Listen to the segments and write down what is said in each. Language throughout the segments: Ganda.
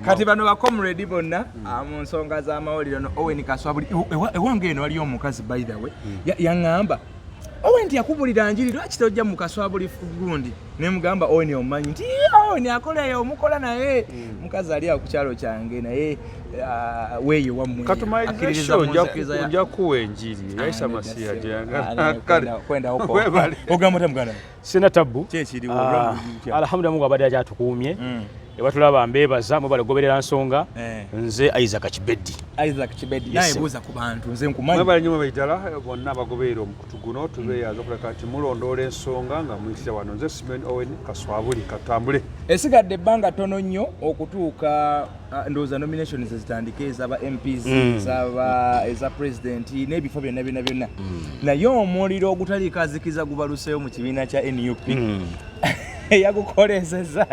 kati bano ba comrade bonna mu nsonga z'amawulire no Owen Kaswabuli ewange eno waliyo omukazi by the way yaŋŋamba Owen yakubulira njiri lwaki tojja mu Kaswabuli gundi ne mugamba Owen omanyi nti Owen akoleyo omukola naye mukazi ali ku kyalo kyange naye weeyo wamwe akiriza nja kuwa enjiri yaisa masiya janga kwenda huko ogamba tamugana sina tabu kyekiri alhamdulillah Mungu abadde ajatukuumye ebatulaba mbebaza mwe balegoberera nsonga nze Isaac Kibeddi naye buuza ku bantu nze nkumanyi mwe bali nyuma bayitala bonna abagoberera omukutu guno tubeeyaza okuleka nti mulondoola ensonga nga muyitira wano nze Simon Owen Kaswabuli katambule esigadde ebbanga tono nnyo okutuuka ndowooza nominations zitandike ez'aba MPs eza president n'ebifo byonna naye omuliro ogutaliiko azikiza gubaluseeyo mu kibiina kya NUP yagukoleseza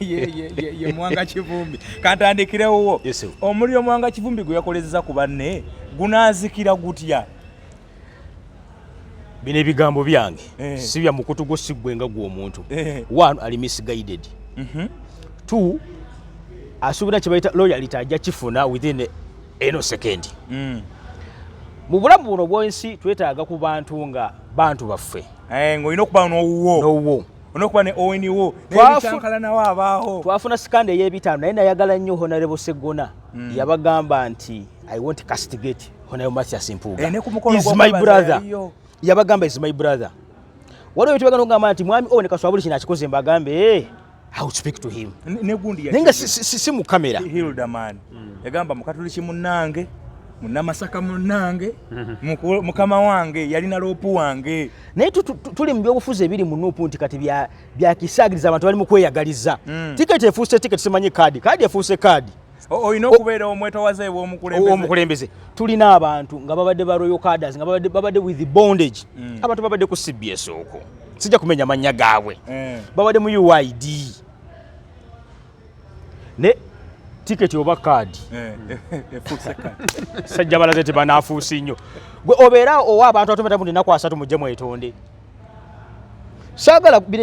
ye Mwanga Kivumbi kantandikirewo omuliro Mwanga Kivumbi gwe yakolezeza ku banne gunaazikira gutya bino ebigambo byange si bya mukutu gwo si gwenga gw'omuntu one ali misguided two asuubira kye bayita loyalty ajja kifuna within eno second mu bulamu buno bw'ensi twetaaga ku bantu nga bantu baffe ng'olina okuba n'owuwo onokuba ne Owen wo n'ebitankala nawo abaawo twafuna sikande ey'ebitaano naye nayagala nnyo Honorable Sseggona yabagamba nti I want to castigate Honorable Mathias Mpuuga is my brother yabagamba is my brother waliwo bitubagana okugamba nti mwami Owen Kaswabuli kino akikoze mbagambe I will speak to him negundi nenga si mu kamera Hildaman yagamba mukatuliki munnange munnamasaka munnange mukama wange yalina loopu wange naye tuli mu byobufuzi ebiri mu nuupu nti kati byakisaagiriza abantu bali mu kweyagaliza tiketi efuuse tiketi simanyi kaadi efuuse kaadi olina okubeera omwetowaze w'omukulembeze tulina abantu nga babadde ba royal cadres nga babadde with bondage abantu babadde ku CBS okwo sijja kumenya mannya gaabwe babadde mu UID ne tiketi oba kaadi efuuse kaadi sajja balaze tebanaafuusi nnyo gwe obeera owa abantu atometa mu nnaku 3 mujje mwetonde saagala bino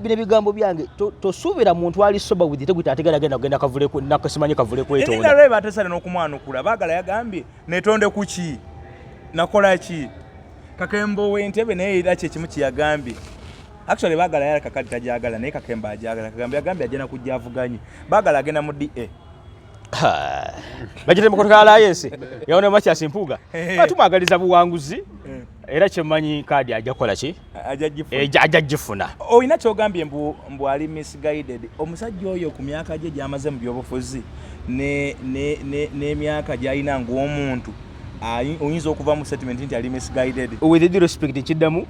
ebigambo byange tosuubira muntu ali soba with tegwita ategera genda kavuleku nakasimanyi kavuleku etonda nina lwe batesale n'okumwanukula baagala yagambye netonde kuki nakola ki Kakembo w'Entebbe naye era kye kimu kiyagambye actually baagala yala kakati tajagala naye Kakembo ajagala yagambye ajja nakujja avuganye baagala agenda mu DA bagite mukotoka alliance yaone Mathias Mpuuga batumwagaliza buwanguzi era kyemanyi kaadi ajja kola ki ajja gifuna olina kyogambye mbu ali misguided omusajja oyo ku myaka gye gy'amaze mu byobufuzi n'emyaka gy'alina ng'omuntu oyinza okuva mu statement nti ali misguided with the respect kiddamu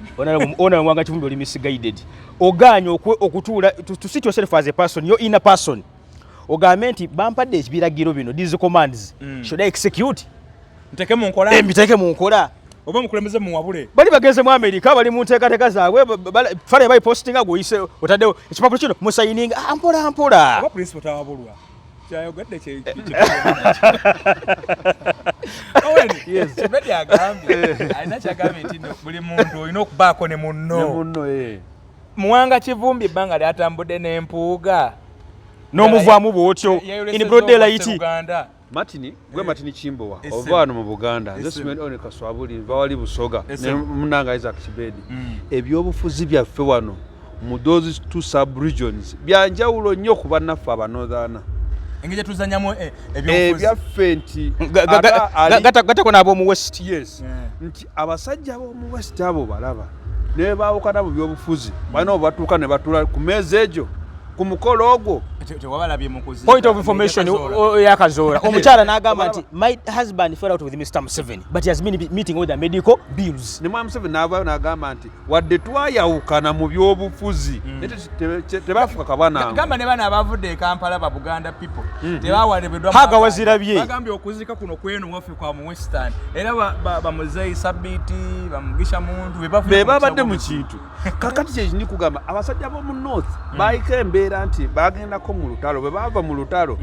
ona Mwanga Kivumbi oli misguided oganya okutuula to sit yourself as a person your inner person ogambe nti bampadde ekibiragiro bino these commands should I execute nteke mu nkola mbiteke mu nkola oba mukulembeze mu wabule bali bagenze mu America bali mu nteekateeka zaabwe fale bayi postinga goyise otaddewo ekipapulo kino musayininga mpola oba principal tawabulwa kyayogedde kye yes Kibeddi agambye alina kyagambye nti buli muntu olina okubaako ne munno Mwanga Kivumbi ebbanga lyatambudde n'Empuuga n'omuvaamu bwotyo in broad daylight Martin Kimbowa ova wano mu Buganda nze Simon Owen Kaswabuli bawali Busoga ne munanga Isaac Kibeddi ebyobufuzi byaffe wano mu those two sub regions byanjawulo nnyo ku bannaffe abanoozaana engije tuzanyamu byaffe nti gatako n'ab'omu west yes nti abasajja ab'omu west abo balaba ne baawukana mu byobufuzi balina obatuuka ne batula ku meeza egyo ku mukolo ogwo point of information yakazoora omukyala n'agamba nti my husband fell out with Mr. Museveni but he has been meeting with the medical bills ne Mr. Museveni n'avaayo n'agamba nti wadde twayawukana mu byobufuzi tebafuka kabana gamba ne bana abavudde e Kampala ba Buganda people tebawalebedwa haga wazirabye bagambye okuzika kuno kweno waffe kwa mu western era bamuzeyi sabiti bamugisha muntu be babadde mu kintu kakati kye ndi kugamba abasajja b'omu north baayika embeera nti bagendako mu lutalo bwe baava mu lutalo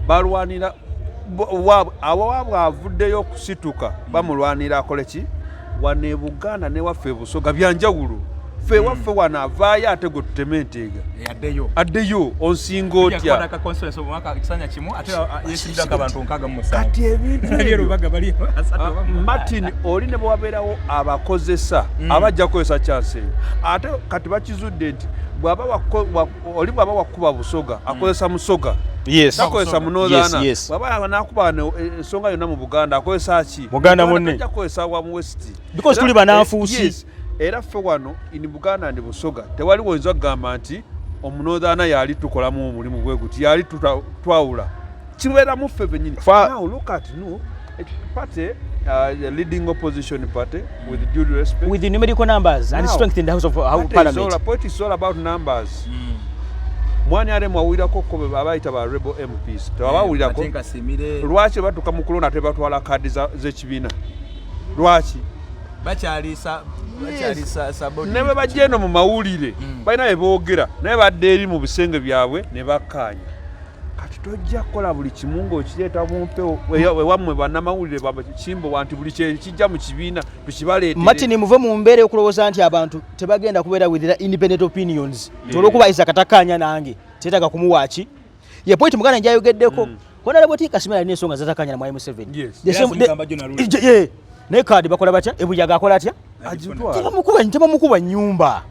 balwanira awaabwe avuddeyo okusituka bamulwanira akole ki wane Buganda ne waffe Busoga byanjawulo ffe waffe wano avaayo ate gwe tuteme enteega addeyo onsinga otya kati ebintu Martin oli ne bwabeerawo abakozesa abajja kukozesa chance ate kati bakizudde nti oli bw'aba wakuba busoga akozesa musoga takozesa munozaana bw'aba nakuba ensonga yonna mu Buganda akozesa ki Muganda munne ajja kukozesa wa mu West because tuli bananfuusi era ffe wano in Buganda ndi busoga tewali woyinza okugamba nti omunozaana yali tukolamu omulimu gwe guti yali twawula kibeera mu ffe bennyini. Now look at party the leading opposition party with due respect with the numerical numbers and strength in the House of Parliament. It's all about numbers. Mwani ale mwawulirako ko abayita ba rebel MPs tewabawulirako lwaki batuka mu kulonda tebatwala kaadi z'ekibiina lwaki bakyalisa saboni ne bajja eno mu mawulire balina beboogera naye badde eri mu bisenge byabwe ne bakkaanya kati tojja kukola buli kimu ng'okireeta mumpewo ewammwe bannamawulire bakimbo wanti buli kijja mu kibiina tukibaleetere. Martin muve mu mbeera okulowooza nti abantu tebagenda kubeera with the independent opinions olw'okuba Isaac atakkaanya nange teetaaga kumuwaaki ye point Muganda njayogeddeko kona bwoti Kasimira alina ensonga zatakkaanya na Mwai Museveni naye kaadi bakola batya ebuyaga akola atya tebamukuba nnyumba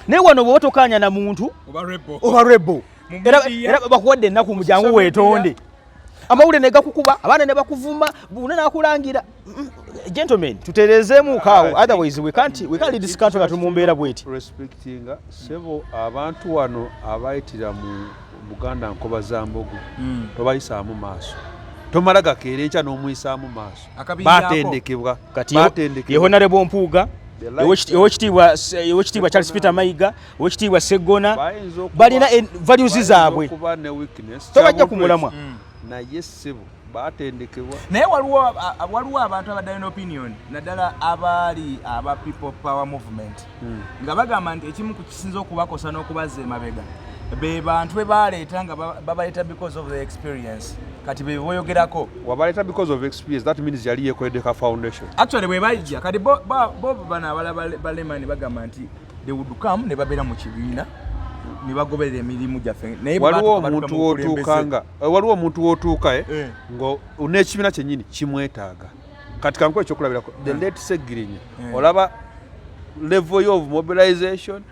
naye wano bwe tokaanya na muntu oba rebbo era bakuwadde ennaku mujangu weetonde amawulire ne gakukuba abaana ne bakuvuma buna nakulangira gentlemen tuterezeemu kaawo otherwise we can't lead this country nga tumumbeera bweti respecting sebo abantu wano abayitira mu Buganda nkoba za mbogo tobayisaamu maaso tomala gakeera enkya n'omuyisaamu maaso batendekebwa kati Honorable Mpuuga owekitiibwa Charles Peter Mayiga owekitiibwa Sseggona balina values zaabwe tobajja kumulamwa naye ssebo batendekebwa naye waliwo abantu abadde na opinion naddala abali aba people power movement nga bagamba nti ekimu ku kisinza okubakosa n'okubaza emabega be bantu be baleeta nga babaleeta because of the experience kati be boyogerako wabaleeta because of experience that means yali yekoledeka foundation actually bwe bajja kati bo bana balemani bagamba nti they would come ne babeera mu kibiina ne bagoberera emirimu gyaffe naye waliwo omuntu wootuuka ngo n'ekibiina kyennyini kimwetaaga kati kankuwa ekyokulabirako the late Segirinya olaba level of mobilization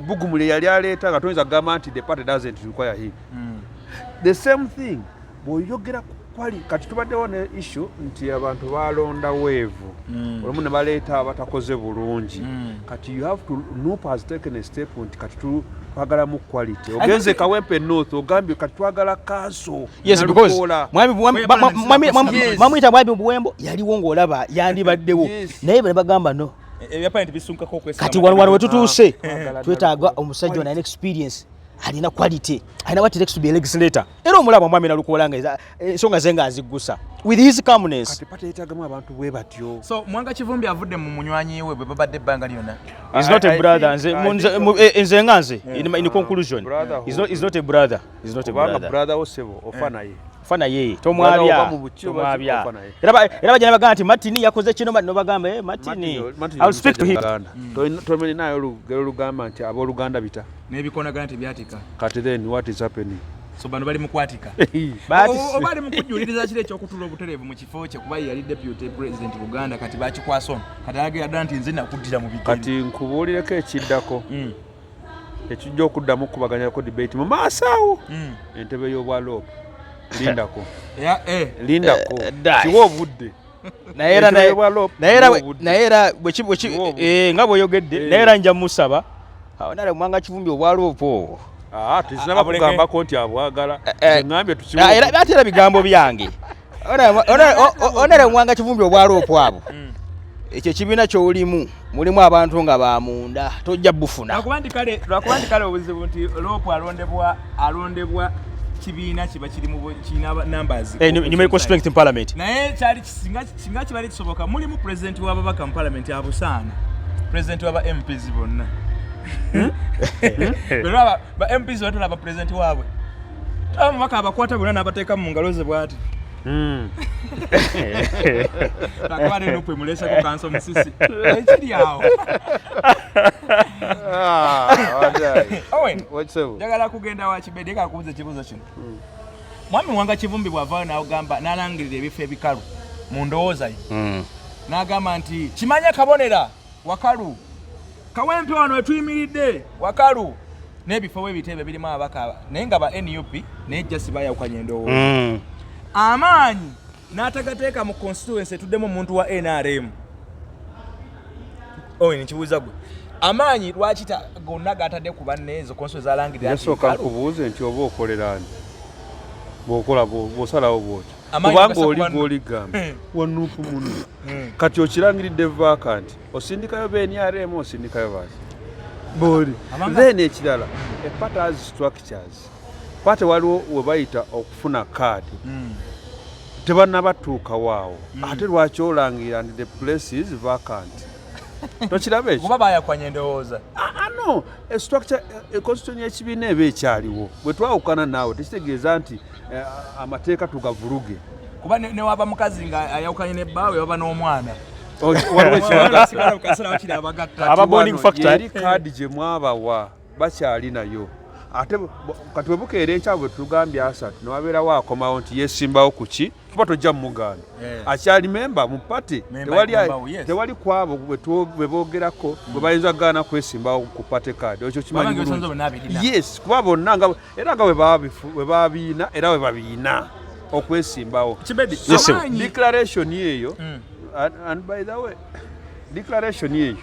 Bugumule yali aleeta nga toyinza kugamba nti the party doesn't require him the same thing bw'oyogera kwali kati tubaddewo ne issue nti abantu balonda weevu olumu ne baleeta abatakoze bulungi kati you have to Nup has taken a step nti kati twagala mu quality ogenze Kawempe North ogambye kati twagala kanso yes because mwamuyita Mwami Buwembo yaliwo ng'olaba yandibaddewo naye bwe bagamba no kati wano we tutuuse twetaaga omusajja ono alina experience alina quality alina what it takes to be a legislator era omulaba Mwami Nalukoola nga ensonga ze nga aziggusa with his calmness kati pata yeetaagamu abantu bwe batyo so Mwanga Kivumbi avudde mu munywanyi we bwe babadde ebbanga lyonna is not a brother nze nga nze in conclusion is not a brother brother osebo ofa naye fana ye tomwabya era bajja baga nti Martin yakoze kino no bagamba Martin I'll speak to him tomeni nayo olugero lugamba nti abooluganda bita n'ebikonaga nti byatika kati then what is happening so bano bali mu kwatika obali mu kujuliriza kire ekyokutula obutereevu mu kifo kye kuba yali deputy president Buganda kati bakikwasona kati ayagera nti nze nakuddira mu bigere kati nkubuulireko ekiddako ekijja okuddamu okubaganyako debate mu maaso awo entebe y'obwaloopa lindako kiwa obudde naye era nga bw'oyogedde naye era nja musaba nale Mwanga Kivumbi obwaloopo tezinaba kugambako nti abwagala ngambye ate era bigambo byange onere Mwanga Kivumbi obwaloopo abo ekyo ekibiina ky'olimu mulimu abantu nga bamunda tojja bufuna lwakuba nti kale obuzibu nti loopo alondebwa kibiina kiba kirina numbers numerical strength in parliament naye kyali singa kibali kisoboka mulimu president w'ababaka mu parliament abusaana president w'aba MPs bonna ba MPs batulaba president waabwe ababaka abakwata bonna n'abateeka mu ngalo ze bw'ati Takabane nupwe muleseko kanso musisi. Ekiri awo. Owen, njagala kugenda wa Kibede kakubuza kibuzo kino. Mwami wanga Kivumbi bw'avaayo n'agamba n'alangirira ebifo ebikalu mu ndowooza ye. N'agamba nti kimanya kabonera wakalu. Kawempe wano wetuyimiridde wakalu. N'ebifo we bitebe birimu ababaka naye nga ba NUP n'ejja sibayawukanya endowooza. Amaanyi n'atagateeka mu constituency tuddemu omuntu wa NRM. Owe nikibuuza gwe. Amaanyi lwaki gonna gatadde ku banne ezo constituency zalangirira. Yasooka nkubuuze nti oba okolera ani bw'okola bw'osalawo bw'oti kubanga oli gw'oligamba wanuupu muno kati okirangiridde vacant osindikayo ba NRM osindikayo baaki boli then ekirala a party has structures party waliwo we bayita okufuna kaadi tebannabatuuka waawo ate lwaki olangira nti the place is vacant tokiraba ekyo kuba bayakwanya endowooza no a structure a constitution y'ekibiina eba ekyaliwo bwe twawukana naawe tekitegeeza nti amateeka tugavuluge kuba ne waba mukazi nga ayawukanye nebbaawe waba n'omwana ababoning factor eri kaadi gye mwabawa bakyali nayo ate kati bwe bukeera enkya bwe tugambye asatu newabeerawo akomawo nti yeesimbawo ku ki kuba tojja mumugaana akyali memba mu pati tewali kwabo bwe boogerako bwe bayinza gaana kwesimbawo ku pate kaadi ekyo kimanyi bulungi yes kuba bonna era nga bwe babiina era bwe babiina okwesimbawo declaration yeeyo and by the way declaration yeeyo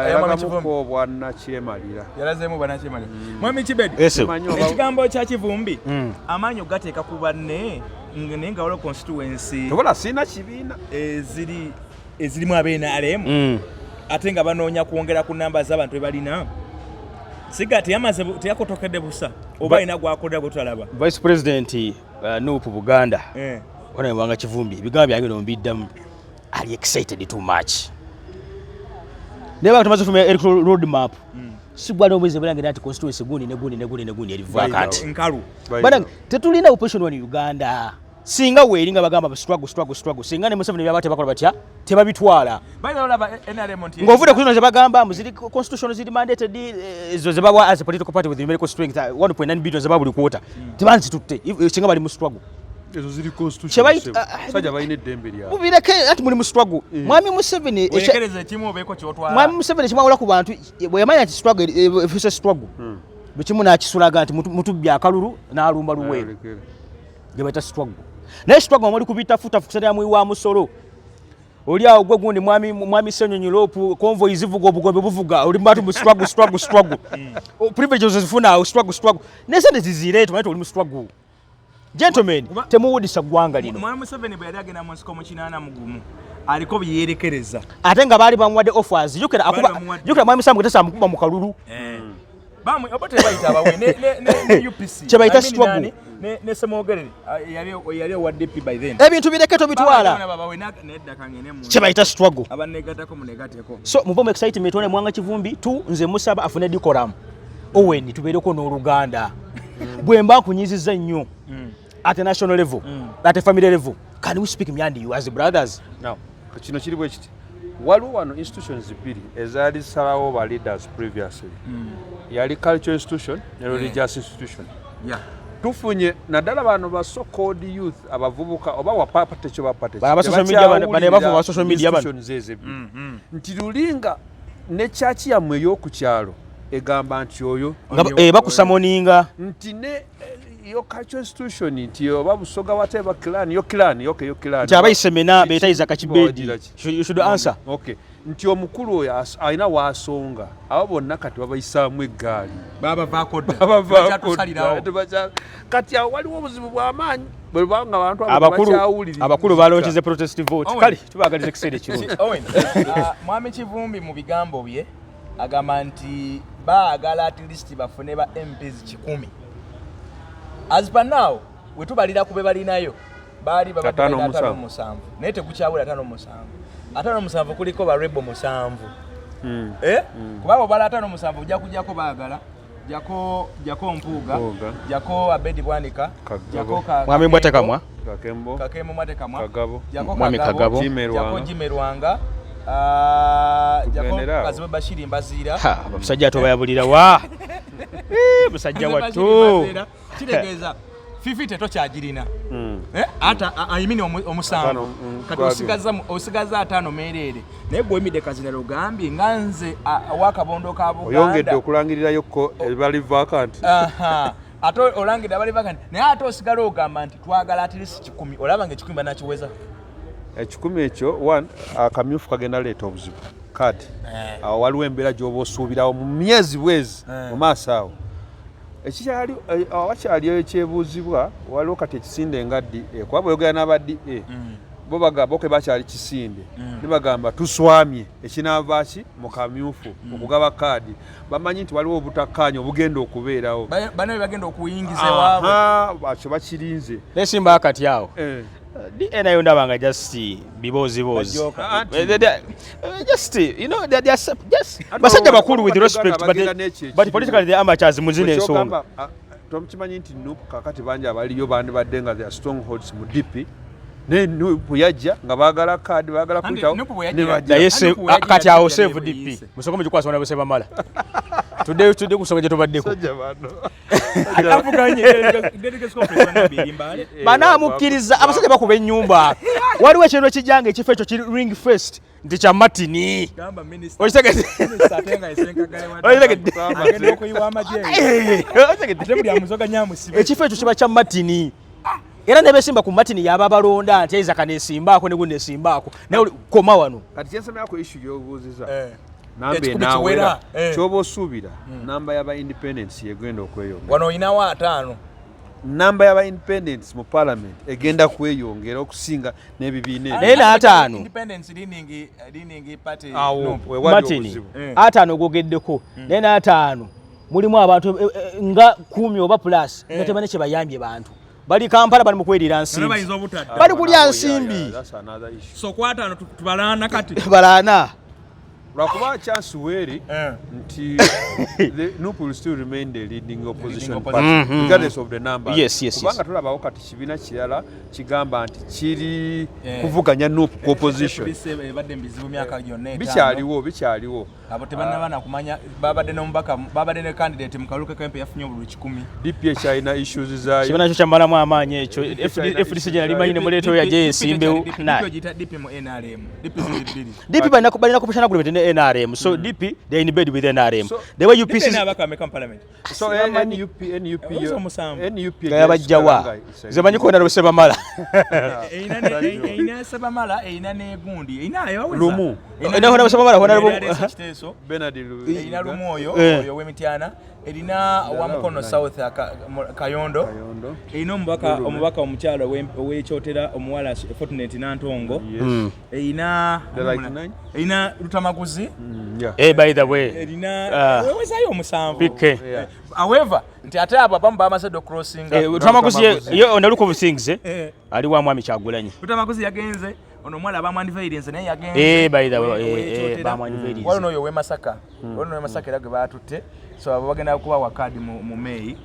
yalamuko bwannakyemalira yalazeemu bwannakyemalira mwami Kibedi ekigambo kya Kivumbi amaanyi gateeka ku banne naye nga waliwo constituency tobola siina kibiina ezirimu ab'NRM ate nga banoonya kwongera ku namba z'abantu be balina siga teyakotokedde busa oba alina gwakodera gwe tutalaba Vice President Nuupu Buganda wanga Kivumbi ebigambo byange nombiddamu ali excited too much neba tumaze fuma electoral road map sigwa no mwezi bulangira ati constituency gundi eri vacant nkalu bana tetulina opposition wa Uganda singa weeringa bagamba struggle singa ne Museveni byabate bakola batya tebabitwala ngovude kuzino ze bagamba muziri constitution ziri mandated ezo ze bawa as a political party with numerical strength 1.9 billion ze babuli quota tibanzi tutte singa bali mu struggle ezo ziri constitution sajja bayine dembe lya mubireke ati muri mu struggle mwami Museveni ekereze kimu obeko kyotwala mwami Museveni kimawula ku bantu bwe yamanya ati struggle efuse struggle bikimu na kisulaga ati mutubya akalulu na alumba luwe gebata struggle na struggle mwali kubita futa fukusanya mwiwa musoro oli awo gwe gundi mwami Senyonyi Lopu convoy zivuga obugombe buvuga oli mbatu mu struggle privileges zifuna struggle nesende zizire tumaito oli mu struggle gentlemen temuwudisa gwanga lino mwami Museveni bwe yali agenda mu nsiko mu kinana mugumu aliko byerekereza ate nga bali bamuwadde offers yukira mwami Museveni kutesa mukuba mu kalulu bamu obote bayita abawe ne UPC kye bayita struggle ne Semogereri yali wa DP by then ebintu bireketo bitwala kye bayita struggle abanegatako munegateko so mubomu excitement one mwanga Kivumbi tu nze musaba afune dikoram Owen tubeereko n'oluganda bwemba kunyiziza nnyo at a national level at a family level can we speak Myandi you as brothers now kino kiri bwe kiti waliwo wano institutions zibiri ezaali salawo ba leaders previously yali cultural institution ne religious institution tufunye naddala bano ba so called youth abavubuka oba wapapate kyo bapate ba social media bane bafu ba social media bano nti lulinga ne church yamwe y'okukyalo egamba nti oyo bakusamoninga nti ne yo cultural institution nti oba busoga whatever clan yo clan abayisemena betayiza Kachibedi you should answer okay nti omukulu oyo alina waasonga abo bonna kati babayisaamu eggaali baba vakoda kati awo waliwo obuzibu bw'amaanyi bwebanga abantu abakulu baloncheze protest vote kale tubagaliza ekiseera ekirungi mwami Kivumbi mu bigambo bye agamba nti baagala at least bafune ba MPs 10 as per now wetubalira kube balinayo bali babadde 5 naye tekukyabula 5 kuliko ba rebel 7 kuba bo bala 5 ujja kujjako baagala Jako Mpuga, Jako Abedi Bwanika, Jako Mwami Mwatekamwa, Kakemo Mwatekamwa, Kagabo, Mwami Kagabo, Jako Jimerwanga, Jako Kazibe Bashiri Mbazira. Ha, musajja atobayabulira wa. Musajja wattu. Kitegeza fifi teto kyagirina. Ata ayimini omusango. Kati osigaza atano merere. Naye gwe emide kazinero gambi nganze wakabondo ka Buganda. Oyongedde okulangirirayo ko bali vacant. Ate olangirira bali vacant. Naye ate osigala ogamba nti twagala at least 10. Olaba nga 10 banakiweza. 10 ekyo one akamyufu kagenda leeta obuzibu. Kati awo waliwo embeera gy'oba osuubirawo mu myezi bwezi mu maaso awo. Ekikyali awakyaliyo ekyebuuzibwa waliwo kati ekisinde nga DA kuba boyogera n'aba DA bo bagamba oke bakyali kisinde nibagamba tuswamye ekinaava ki mu kamyufu okugaba kaadi bamanyi nti waliwo obutakkaanya obugenda okubeerawo bano bagenda okuyingiza waabwe akyo bakirinze nesimba akati awo DA nayo ndabanga just bibozibozi just you know they are just basajja bakulu with respect but politically they are amateurs muzine ensonga tomukimanyi nti nupu kakati bangi abaliyo bandi badde nga they are strongholds mu DP ne nupu yajja nga baagala kaadi baagala kuyitawo naye kati awo save DP musoko mugikwasa wana buseba mala tudde kusonga gye tubaddeko banamukkiriza abasajja bakuba ennyumba waliwo ekintu ekijjanga ekifo ekyo kiri ring fest nti kya Martini ekifo ekyo kiba kya Martini era nebesimba ku Martini yaba balonda nti Isaac nesimbaako ne gunne simbaako naye koma wano kati kyensemako issue gy'obuuziza namba enawera kyoba osuubira namba y'aba independents yegenda okweyongera wano oyinawo 5 namba y'aba independents mu parliament egenda kweyongera okusinga n'ebibiina naye n'ataano independence leaning party Martini ataano gogeddeko naye n'ataano mulimu abantu nga 10 oba plus nga temanyi kye bayambye bantu bali Kampala bali mukwedira nsimbi bali kulya nsimbi so kwataano tubalana kati balana lwakuba chance weri nti the NUP will still remain the leading opposition party regardless of the numbers. Yes. Kubanga tulabawo kati kibiina kirala kigamba nti kiri kuvuganya NUP ku opposition. Badde mbizibu myaka yonna bikyaliwo. Abo tebannabana kumanya babadde n'omubaka babadde ne candidate mu kaluka kampe yafunye obululu 10. DP China issues zaayo. Kibiina kyo kyambalamu amaanyi ekyo FDC gye nali mayine muleeto yaje esimbewo naye. DP mu NRM. DP balina kupishana kule NRM. So DP they in bed with NRM. The way UPC so NUP yabajjawa zemanyi ko ndalo seba mala eina seba mala eina ne gundi eina yaweza lumu eina hona seba mala hona Benard eina lumu oyo wemityana erina wamukono south Kayondo eina omubaka omukyalo w'ekyotera omuwala Fortunate Nantongo eina Lutamaguzi by the way erina wewezayo omusanvu pike however nti ate abo abamu bamaze crossing Lutamaguzi yo ndaluko things ali wa mwami Kyagulanyi Lutamaguzi yagenze ono mwala abamwani violence naye yagenze by the way bamwani violence wano yo we Masaka wano Masaka era gwe batutte so abo bagenda kuba wakadi mu May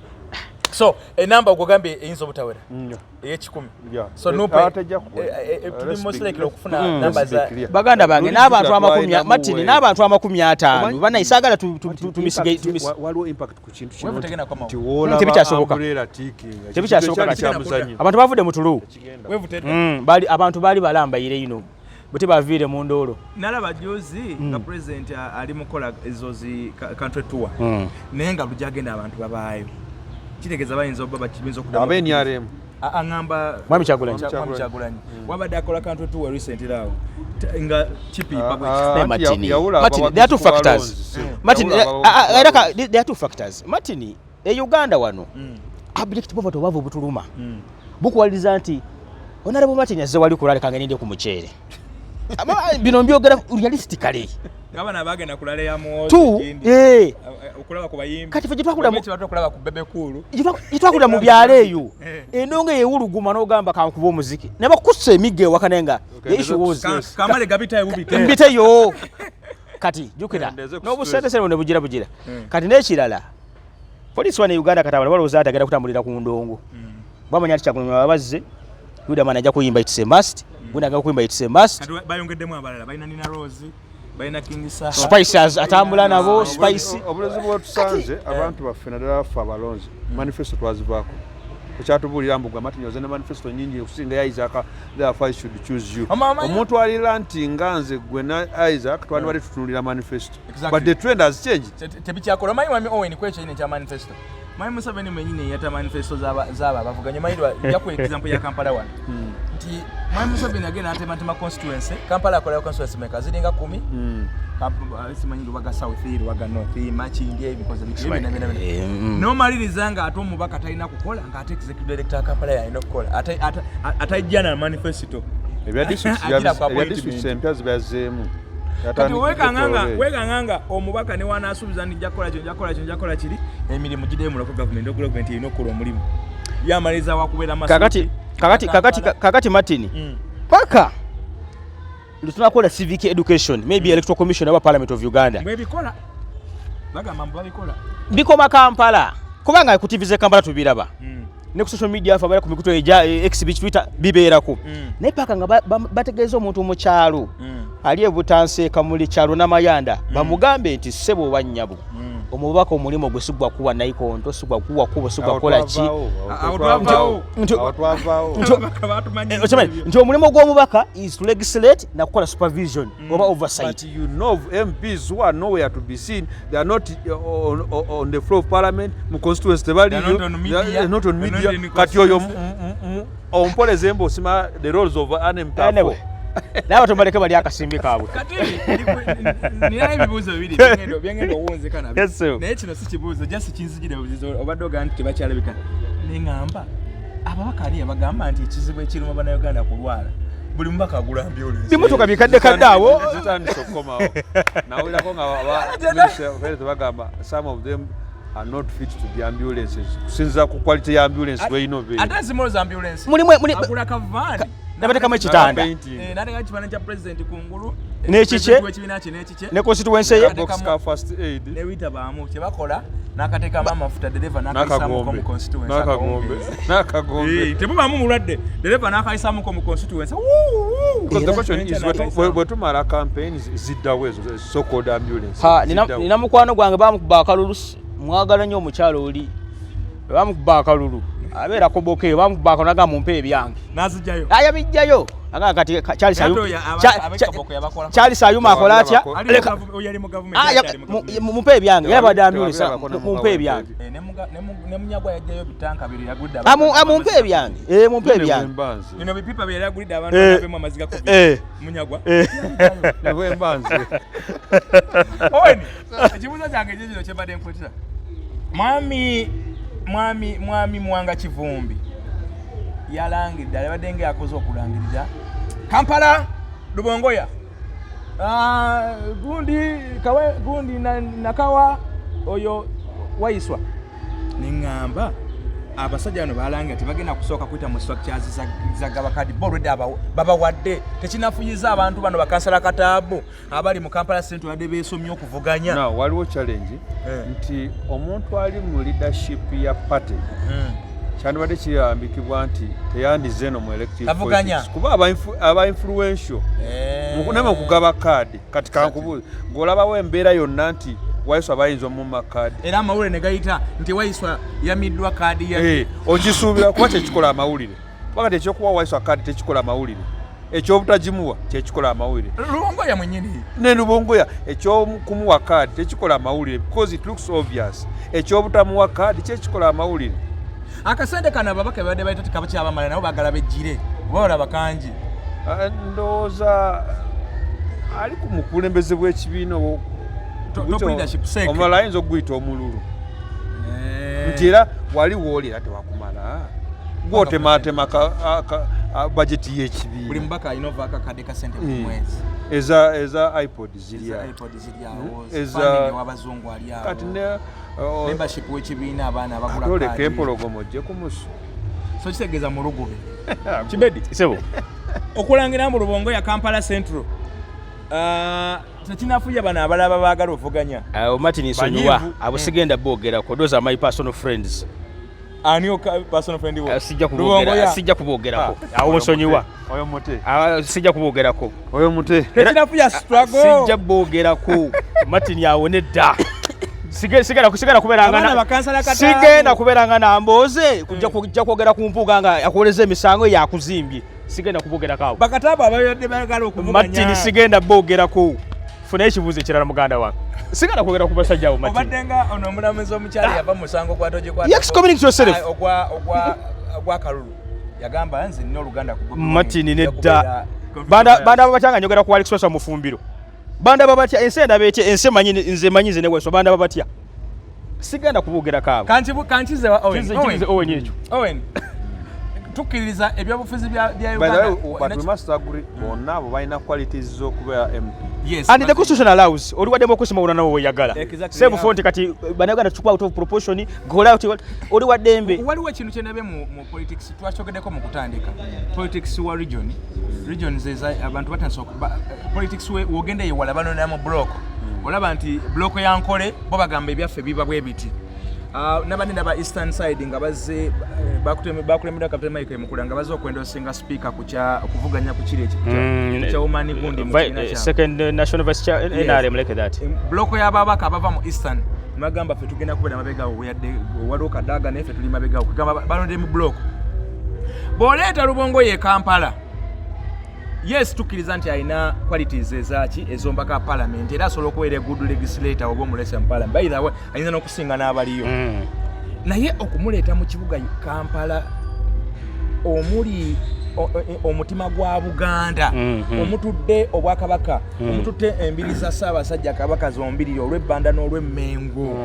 so enamba ogogambe eyinza obutawera eye10 so nupe tuli moselekera okufuna namba za baganda bange n'abantu amakumi Martini n'abantu amakumi 5 bana isagala tumisige waliwo impact ku kintu kino tebikyasoboka abantu bavudde mu tulu bali abantu bali balambayire ino buti baviire mu ndolo nalaba jozi nga president ali mukola ezozi country tour nenga lujagenda abantu babaayo kitegeza bayinza obaba kibinzo kudama abenRM angamba mwami Kyagulanyi wabadde akola country tour recent lawo nga chipipa Martini there are two factors Martini there are two factors Martini Uganda wano abject poverty obavo butuluma bukwaliza nti Honorable Martini azze wali kulale kangeninde ku muchere bino mbyogera realistically abana bagenda kulale ya muozo tu okulaba ku bayimbi kati fije twakula okulaba ku bebe kulu twakula mu byale eyo endonge yewuluguma n'ogamba kankuba omuziki ne bakussa emige wakanenga issue was kamale gabita ebubite mbite yo kati jukira n'obusente sene ne bugira kati n'ekirala Police wane Uganda katawala balowooza atagenda kutambulira ku ndongo. Bamanya ati Kyagulanyi babazze. Yuda manajja kuyimba it's a must. Bunaga kuyimba it's a must. Kati bayongeddemu abalala bayina Nina Rose, bayina King Saha. Spices atambula nabo spice. Obulezi bw'otusanze abantu baffe naddala baffe abalonzi manifesto twazivaako. Ekyatubuulira mbuga mati nyoze ne manifesto nyingi okusinga Isaac therefore I should choose you. Omuntu alira nti nganze gwe na Isaac twandibadde tutunulira manifesto. But the trend has changed. Tebikyakola manyi Mwami Owen kwekyo nyine kya manifesto. Mwami Museveni mwenyine yata manifesto zaba bavuganye mayirwa yakwe example ya Kampala wano. Nti Mwami Museveni agenda atema constituency Kampala akola constituency makers ziringa 10. Simanyi Lubaga South Hill, Lubaga North Hill, Makindye ebikoze bitibye na bina. Normalizanga ate omubaka talina kukola nga ate executive director Kampala yalina okukola. Atajja na manifesto. Ebya district empya zibazeemu. Kati wekanganga omubaka ne wanasuubiza ndi njakola kiri emirimu gidde mu local government erina okukola omulimu. Yamaliza wakubeera masasi. Kakati Martin. Paka tunakola civic education, maybe electoral commission of Parliament of Uganda. Mbebikola. Bagamba mbabikola. Bikoma Kampala. Kubanga kutivize Kampala tubiraba. Ne ku social media fabala ku mikuto eja exhibit Twitter bibeerako. Ne paka nga bategeeza omuntu mu kyalo. Ali ebutanse kamuli kyalo namayanda. Bamugambe nti sebo banyabo. Omubaka omulimo gwe sigwa kuwa naikonto sigwa kuwa kubo sigwa kola ki nti omulimo gw'omubaka is to legislate na kukola supervision over oversight. But you know MPs who are nowhere to be seen, they are not on the floor of parliament mu constituency they are not on media kati oyo ompoleze mbo sima the roles of an MP. Nawe tumaleke bali akasimbi kaabwe. Kati nina ebibuuzo bibiri byengendo owunzika nabyo. Naye kino si kibuuzo just kinzigire buzizo obadde ogamba nti tebakyalabika. Neŋŋamba ababaka ali abagamba nti ekizibu ekirimu Bannayuganda kulwala buli mubaka agula ambulance. Bimotoka bikadde awo. Zitandise okukomawo. Nawulirako nga bagamba some of them are not fit to be ambulances. Kusinza ku quality ya ambulance we innovate. Ate zimoza ambulance. Muli akula kavani. Nabatekamu ekitanda. Nateka kibana kya president kungulu. N'ekice ne constituency ye box car first aid. Ne wita baamu kye bakola nakateka mama mafuta dereva nakaisamu ko mu constituency. Nakagombe. Tebubaamu mulwadde dereva nakaisamu ko mu constituency. Because the question is we tumara campaigns ziddawo ezo so called ambulance. Nina mukwano gwange bamukuba akalulu mwagala nnyo omukyalo oli. Bamukuba akalulu. Abeera koboke bamukuba naga mumpe ebyange. Nazijayo. Ayabijjayo. Anga kati Charles Ayuma akola atya? Oyali mu government. Mumpe ebyange. Yabadde ambulance mumpe ebyange. Ne munyagwa yajjayo bitanka biri yagudda. Mumpe ebyange. Mumpe ebyange. Bino bipipa biri yagudda abantu abemu amaziga ko. Munyagwa. Ne bwembanze. Oweni. Ekibuuzo kyange kino kye badde mpulira. Mwami Mwanga Kivumbi yalangirira alabadde nga yakoze okulangirira Kampala Lubongoya gundi nakawa oyo Waiswa neŋŋamba abasajja bano balanga tebagenda kusooka kuyita mu structures za gabakadi already babawadde tekinafuyiza abantu bano bakansala kataabu abali mu Kampala Central yadde beesomye okuvuganya. Now waliwo challenge nti omuntu ali mu leadership ya party kyandibadde kiyambikibwa nti teyandize eno mu elective politics kuba aba influential mukunema kugaba kaadi kati kankubuuza ng'olabawo embeera yonna nti Waiswa bayinza mu makadi era amawulire ne gayita nti Waiswa yamiddwa kaadi ya okisuubira kuba kyekikola amawulire wakati ekyokuwa Waiswa kaadi tekikola amawulire ekyobutagimuwa kyekikola amawulire Lubongoya mwennyini ne Lubongoya ekyokumuwa kaadi tekikola amawulire because it looks obvious ekyobutamuwa kaadi kyekikola amawulire. Akasente kana babaka badde bayita tikabakyabamala nabo bagala bejjire oba bakanji ndowooza ali ku mukulembeze bw'ekibiina omulala ayinza okuguyita omululu nti era wali woolera tewakumala gw'otematema bajeti y'ekibiina buli mubaka alina ovaako akadde ka ssente buli mwezi eza ipod ziriawabazungu ali awo membership w'ekibiina abaana abagula atoleka empologomo ojje ku musu so kitegeeza mu lugube Kibedi sebo okulangira mu Lubongoya Kampala Central tekinafuya bano abalaba baagala ovuganya Martin nsonyiwa abo sigenda boogerako those are my personal friends. Ani personal friend wo? Sijja kuboogerako. Awo nsonyiwa. Oyo mute. Sijja kuboogerako. Oyo mute. Tekinafuya struggle. Sijja boogerako. Martin awonedda. Sigenda kubeeranga namboze kujja kwogera ku mpuga nga yakoleza emisango yakuzimbye. Sigenda kuboogerako. Bakataba abayodde baagala okuvuganya. Martin sigenda boogerako. Funa ekibuuzo ekirala muganda wange. Sigala kwogera ku basajja abo Martin. Obaddenga ono omulamuzi omukyali yava musango kwatoje kwatoje. Yes, communicate yourself. Ogwa kalulu. Yagamba nze nina oluganda ku Martin nedda. Banda babatanga nyogera ku Alex Wasa mufumbiro. Banda babatya ense ndabete ense manyi nze manyi nze neweso banda babatya. Sigenda kubogera kaabo. Kanchize wa Owen ekyo. Owen. Tukiriza ebyobufuzi bya Uganda. But we must agree bonna abo balina qualities z'okubeera MP. Yes. And the constitution allows oli wadde mokusima una nawo yagala. Save fonte kati banaganda chukua out of proportion goal out oli wadembe. Waliwo ekintu kyenabe mu politics twachogeddeko mu kutandika. Politics wa regions eza abantu batansoka politics we wogende yewala banona mu block. Olaba nti block yankole bo bagamba ebyaffe biba bwe biti. Nabandi naba eastern side nga bazze bakulemera Captain Michael Mukulanga bazo okwenda osinga speaker okuvuganya ku kiri ekyo kya Omani gundi mu second national vice chair NRM like that block ya babaka abava mu eastern magamba fe tugenda kubera mabega oyadde waliwo kadaga nefe tuli mabega kugamba balonde mu block boleta Lubongo ye Kampala. Yes, tukiriza nti alina qualities ezaki ezombaka parliament era asobola okubeera good legislator oba omulesa mu parliament. By the way, ayinza n'okusinga n'abaliyo. Naye okumuleeta mu kibuga Kampala omuli omutima gwa Buganda omutudde obwakabaka omutudde embiri za Ssaabasajja Kabaka zombiriro olw'ebbanda n'olw'emmengo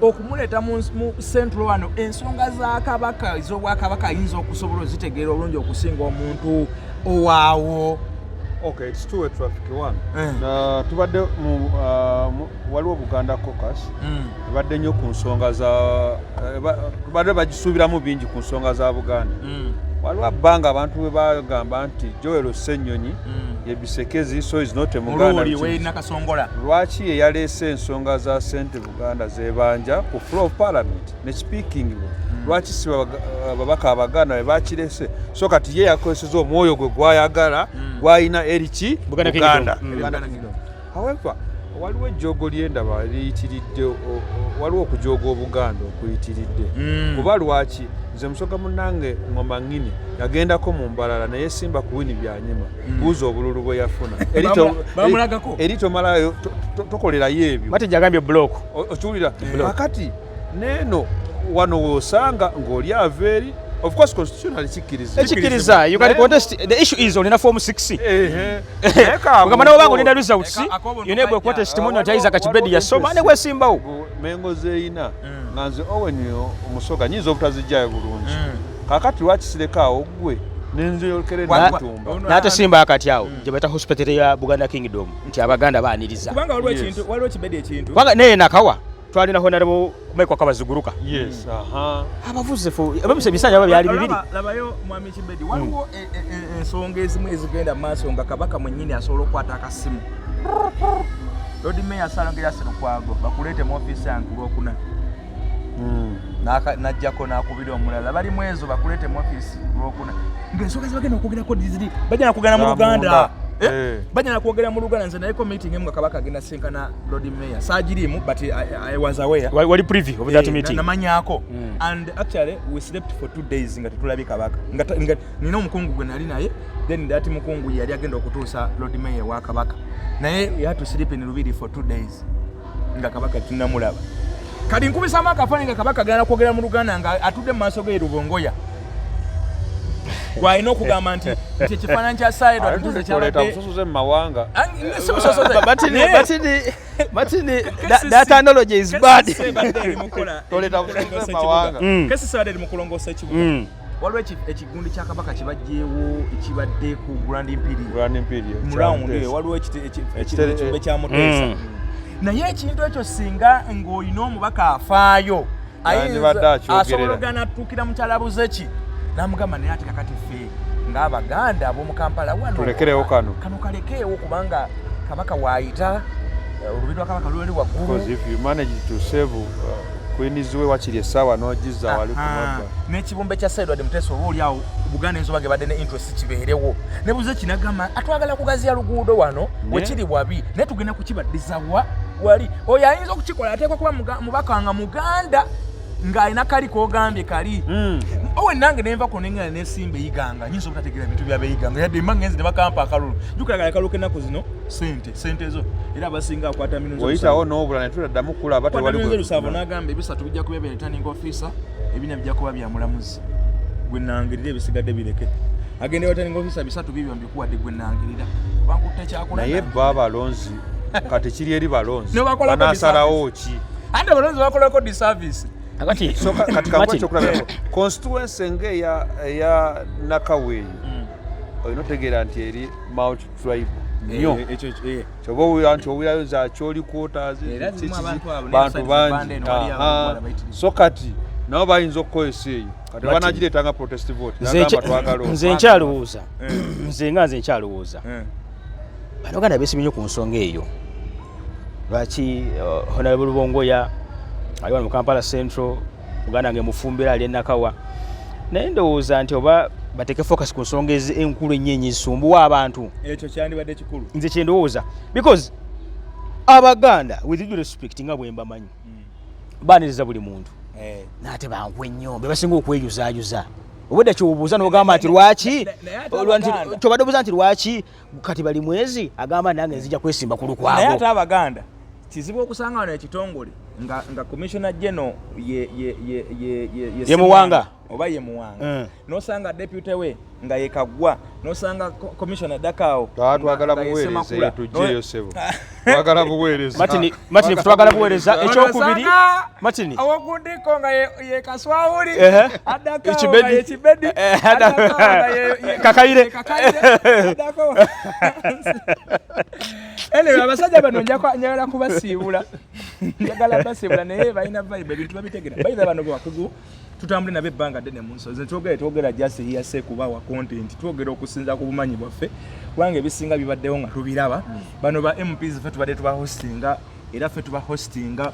okumuleeta mu central wano ensonga za kabaka ez'obwakabaka ayinza okusobola ozitegeera olungi okusinga omuntu owaawo. Okay, it's two-way traffic one. Tubadde waliwo Buganda caucus tubadde nnyo ku nsonga za tubadde bagisuubiramu bingi ku nsonga za Buganda. Waliwo bbanga abantu bwe bagamba nti Joel Ssennyonyi ye Bisekezi so is not a Muganda. Lwaki ye yaleese ensonga za Ssente Buganda zebanja ku floor of parliament ne speaking lwaki si babaka Abaganda be bakirese so kati ye yakozesa omwoyo gwe gwayagala gwayina eriki Buganda. However waliwo ejjoogo ly'endaba liyitiridde waliwo okujooga Obuganda okuyitiridde kuba lwaki nze musoga munnange Ngoma Ngini yagendako mu Mbalala naye Simba ku Wini Byanyima buuza obululu bwe yafuna eri tomalayo tokolerayo ebyo Mati jagambye block okiwulira kakati neeno wano wosanga ng'oli aveeri. Of course, constitutional Chikiriza. You can contest. The issue is on form 6. Kama nawe bango nenda results. You never quote testimony of Isaac Chibedi ya soma ne gwe Simba. Mengo zeina. Nganze Owen Musoga nyizo obutazijjayo bulungi. Kakati lwakisireka ogwe nenzo yolekere n'atumba. N'ate Simba akati awo. Je bata hospital ya Buganda Kingdom. Nti Abaganda baaniriza. Kubanga waliwo Chibedi ekintu. Kubanga naye nakawa. Twalina honorable Michael Kabaziguruka. Yes, abavuze fo abamse bisanja babyali bibiri. Labayo Mwami Chibedi waliwo ensonga ezimu ezigenda maaso nga Kabaka mwennyini asobola okwata akasimu. Lord Mayor asalongera Sserukwago bakuleete mu office yange Lwokuna. Najjako nakubira omulala bali mwezo bakuleete mu office Lwokuna. Ng'ensonga ezibagenda okwogerako dizidi bajja nakugana mu Luganda. Bajja nakwogera mu Luganda nze naye meeting emu Kabaka agenda sinkana Lord Mayor sajirimu but I was aware wali privy of that meeting namanyako and actually we slept for 2 days nga tetulabi Kabaka nga nina omukungu gwe nali naye then that mukungu yali agenda okutuusa Lord Mayor wa Kabaka naye we had to sleep in Lubiri for 2 days nga Kabaka tunamulaba kali nkubisa akafaanyi nga Kabaka agenda kwogera mu Luganda nga atudde mu maaso ge Lubongoya Why no kugamba nti ekifaananyi kya side atuze kyaleta busosoze mu mawanga. That analogy is bad. Toleta busosoze mu mawanga. Kesi sade mukulongosa ekibuga. Waliwo ekigundi kya Kabaka kibajjeewo ekibadde ku Grand Imperial. Murawundi waliwo ekirebe kya Mutesa. Naye ekintu ekyo singa ng'olina omubaka afaayo ayinza asobola okutukira mu kyalabuze ki namugamba naye ate kakati ffe ng'Abaganda ab'omu Kampala wano tulekerewo kano kalekeewo kubanga Kabaka waayita olubiri lwa kabaka luli waggulu. Because if you manage to save Queen's Way wakiri essaawa n'ogiza wali ku mabba. N'ekibumbe kya Sir Edward Muteesa oba oli awo Buganda ensoba ge badde ne interest kibeerewo. Ne buze kinagamba atwagala kugaziya luguudo wano wekiri bwabi naye tugenda kukibaddiza wali. Oyo ayinza okukikola ateekwa kuba mubaka nga Muganda ng'alina kali koogambye kali. Owe nange nenva konengana n'ensimba eyiganga nyinza obutategeera bintu byabeyiganga yadde mba ngenzi ne bakampa akalulu jukiraga akaluka ennaku zino sente zo era abasinga akwata minuzo oyitawo n'obula ne tuddamu kulaba tewali minuzo lusavo n'agamba ebisatu bijja kuba bya returning officer ebina bijja kuba bya mulamuzi gwe nangirira ebisigadde bireke agende returning officer bisatu bibyo mbikuwadde gwe nangirira bankutte kyakola naye balonzi kati kiri eri balonzi banasalawo ki ande balonzi bakolako disservice akati so kati kamwe kyokulabirako constituency eya Nakaweeyi olina otegeera nti eri Mount Tribe nnyo kyoba owulira nti owulirayo za Choli quarters bantu bangi so kati nabo bayinza okukozesa eyo kati banagireetanga protest vote nagamba twagala nze nkyalowooza nze nkyalowooza banoganda beesimye ku nsonga eyo lwaki Honorable Bongoya ali wano mu Kampala Central Buganda ngemufumbira ali Nakawa naye ndowooza nti oba bateke focus ku nsonga enkulu ennyo ezisumbuwa abantu ekyo kyandibadde kikulu nze kyendowooza because Abaganda with due respect nga bwe mbamanyi baaniriza buli muntu naate bankwe nnyo be basinga okweyuzaayuza obwedda kyobuuza n'ogamba nti lwaki kyobadde obuuza nti lwaki kati bali mwezi agamba nange nzija kwesimba ku lukwago naye ate Abaganda kizibu okusanga wano ekitongole nga Commissioner General ye Muwanga oba ye Muwanga nosanga deputy we nga ye Kaggwa nosanga Commissioner Dakao twagala buweereza tujjeyo sebo twagala buweereza Martin twagala buweereza ekyokubiri Martin awogundiko nga ye Kaswahili Adakao nga ye Kibedi Adakao nga ye Kakaire Adakao abasajja bano njagala kubasiibula njagala basiibula naye balina vibe ebintu babitegera bayina bano bakugu tutambule nabe ebbanga ddene mu nsozi twogera just hearsay kuba wa content twogera okusinza ku bumanyi bwaffe kubanga ebisinga bibaddewo nga tubiraba bano ba MPs ffe tubadde tuba hostinga era ffe tuba hostinga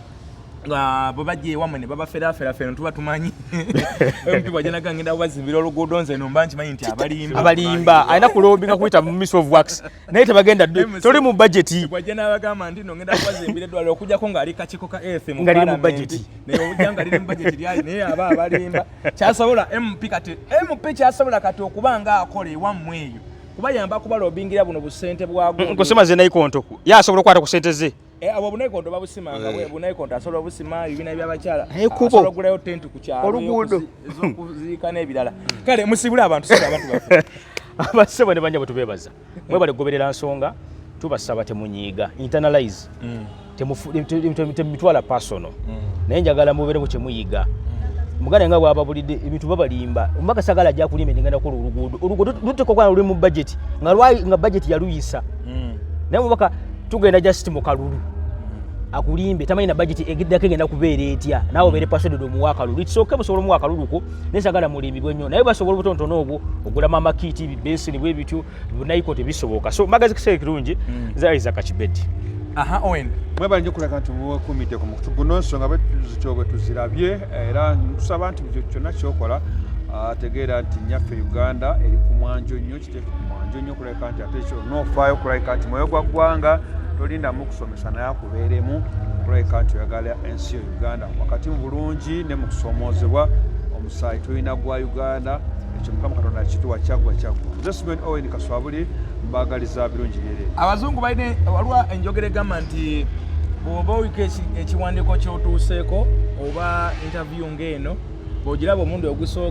bwe bajja ewamwe ne babaferaafera ffe tuba tumanyi MP bwajanaga ngenda bazimbira oluguudo nze nomba nkimanyi nti abalimba alina kulobinga kuyita mu Ministry of Works naye tebagenda toli mu budget bwajja n'abagamba nti nongenda kubazimbira eddwaliro okujjako ng'ali kakiko ka FM nga liri mu budget naye ojja nga liri mu budget lyali naye aba abalimba kyasobola MP kyasobola kati okuba nga akola ewammwe eyo kubayamba kubalobingira buno busente bwago nkusema ze nayikonto yasobola okukwata ku sente ze abo bunayikonto babusimanga bwe bunayikonto asobola obusima ebibina by'abakyala asobola okugulayo tenti ku kyalo oluguudo ez'okuziika n'ebirala kale musibule abantu baffe abasebo ne banja bwetubeebaza mwebale kugoberera nsonga tubasaba temunyiiga internalize temitwala personal naye njagala mubeere mu kyemuyiga Muganda nga bwaba bulidde ebintu babalimba omaka sagala ajja kulimba ngenda kola oluguudo tutekokwana luli mu budget nga budget yaluyisa naye mubaka tugenda just mu kalulu akulimbe tamanyi na budget egiddako egenda kubeera etya naawe obeere persuaded omuwa akalulu kisoke musobola omuwa akaluluko naye sagala mulimbibwe nnyo naye basobola obutonotono obwo ogulamu amakiti bibensini bwebityo bunayikote bisoboka so magazi kiseera kirungi zaiza Kachibedi Owen mwebale nyo kulaga nti muwekumidde ku mukutu guno ensonga bwe tuzirabye era tusaba nti kyonna kyokola ategeera nti nyaffe Uganda eri ku mwanjo nnyo kiteeke ku mwanjo nnyo kulabika nti ate ekyo nofaayo kulabika nti mwoyo gwa ggwanga tolindamu kusomesa naye akubeeremu kulabika nti oyagala ensi yo Uganda wakati mu bulungi ne mu kusoomoozebwa omusaayi tolina gwa Uganda ekyo Mukama Katonda kituwa kyaggwa nze Simon Owen Kaswabuli mbagaliza birungi byere abazungu balina waliwo enjogera egamba nti bw'oba oyika ekiwandiiko ky'otuuseeko oba interview ng'eno bw'ogiraba omundi ogusooka